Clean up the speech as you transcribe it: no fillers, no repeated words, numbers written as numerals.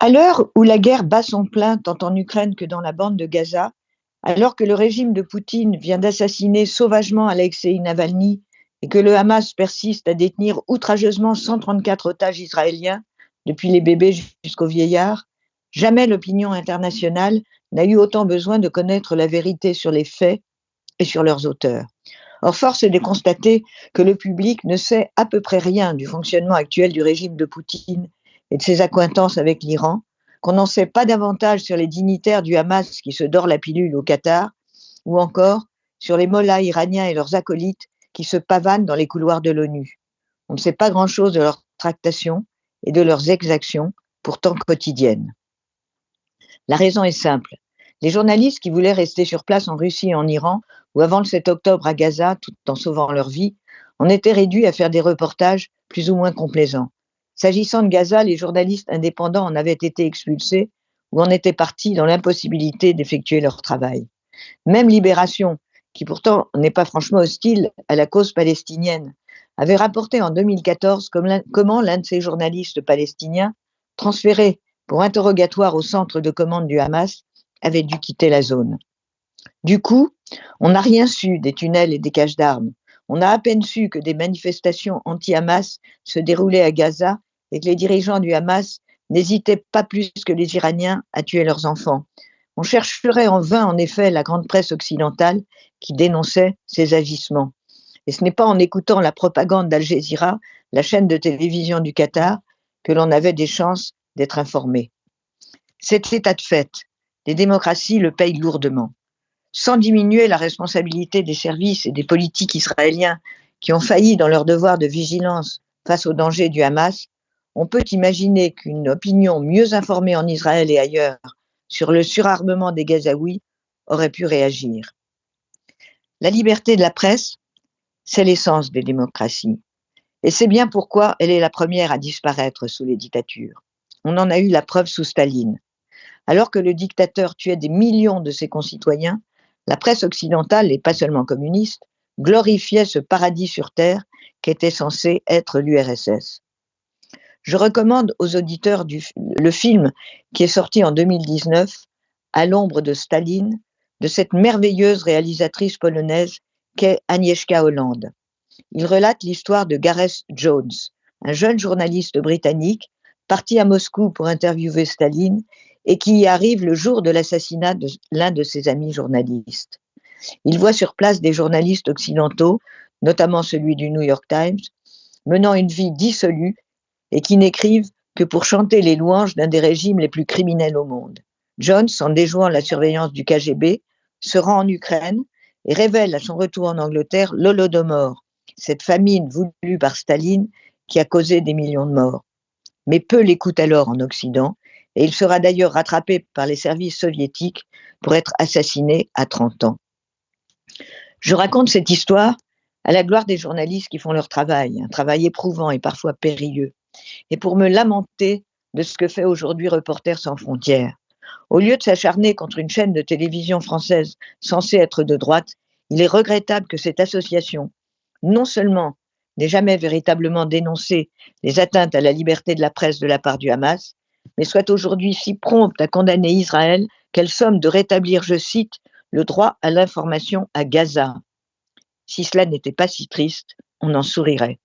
À l'heure où la guerre bat son plein tant en Ukraine que dans la bande de Gaza, alors que le régime de Poutine vient d'assassiner sauvagement Alexei Navalny et que le Hamas persiste à détenir outrageusement 134 otages israéliens, depuis les bébés jusqu'aux vieillards, jamais l'opinion internationale n'a eu autant besoin de connaître la vérité sur les faits et sur leurs auteurs. Or, force est de constater que le public ne sait à peu près rien du fonctionnement actuel du régime de Poutine et de ses accointances avec l'Iran, qu'on n'en sait pas davantage sur les dignitaires du Hamas qui se dorent la pilule au Qatar, ou encore sur les mollahs iraniens et leurs acolytes qui se pavanent dans les couloirs de l'ONU. On ne sait pas grand-chose de leurs tractations et de leurs exactions, pourtant quotidiennes. La raison est simple. Les journalistes qui voulaient rester sur place en Russie et en Iran, ou avant le 7 octobre à Gaza, tout en sauvant leur vie, en étaient réduits à faire des reportages plus ou moins complaisants. S'agissant de Gaza, les journalistes indépendants en avaient été expulsés ou en étaient partis dans l'impossibilité d'effectuer leur travail. Même Libération, qui pourtant n'est pas franchement hostile à la cause palestinienne, avait rapporté en 2014 comment l'un de ses journalistes palestiniens, transféré pour interrogatoire au centre de commande du Hamas, avait dû quitter la zone. Du coup, on n'a rien su des tunnels et des caches d'armes. On a à peine su que des manifestations anti-Hamas se déroulaient à Gaza et que les dirigeants du Hamas n'hésitaient pas plus que les Iraniens à tuer leurs enfants. On chercherait en vain, en effet, la grande presse occidentale qui dénonçait ces agissements. Et ce n'est pas en écoutant la propagande d'Al Jazeera, la chaîne de télévision du Qatar, que l'on avait des chances d'être informé. Cet état de fait, les démocraties le payent lourdement. Sans diminuer la responsabilité des services et des politiques israéliens qui ont failli dans leur devoir de vigilance face aux dangers du Hamas, on peut imaginer qu'une opinion mieux informée en Israël et ailleurs sur le surarmement des Gazaouis aurait pu réagir. La liberté de la presse, c'est l'essence des démocraties. Et c'est bien pourquoi elle est la première à disparaître sous les dictatures. On en a eu la preuve sous Staline. Alors que le dictateur tuait des millions de ses concitoyens, la presse occidentale, et pas seulement communiste, glorifiait ce paradis sur terre qu'était censé être l'URSS. Je recommande aux auditeurs le film qui est sorti en 2019, À l'ombre de Staline, de cette merveilleuse réalisatrice polonaise qu'est Agnieszka Holland. Il relate l'histoire de Gareth Jones, un jeune journaliste britannique parti à Moscou pour interviewer Staline et qui y arrive le jour de l'assassinat de l'un de ses amis journalistes. Il voit sur place des journalistes occidentaux, notamment celui du New York Times, menant une vie dissolue et qui n'écrivent que pour chanter les louanges d'un des régimes les plus criminels au monde. Jones, en déjouant la surveillance du KGB, se rend en Ukraine et révèle à son retour en Angleterre l'Holodomor, cette famine voulue par Staline qui a causé des millions de morts. Mais peu l'écoutent alors en Occident, et il sera d'ailleurs rattrapé par les services soviétiques pour être assassiné à 30 ans. Je raconte cette histoire à la gloire des journalistes qui font leur travail, un travail éprouvant et parfois périlleux, et pour me lamenter de ce que fait aujourd'hui Reporters sans frontières. Au lieu de s'acharner contre une chaîne de télévision française censée être de droite, il est regrettable que cette association, non seulement n'ait jamais véritablement dénoncé les atteintes à la liberté de la presse de la part du Hamas, mais soit aujourd'hui si prompte à condamner Israël qu'elle somme de rétablir, je cite, le droit à l'information à Gaza. Si cela n'était pas si triste, on en sourirait.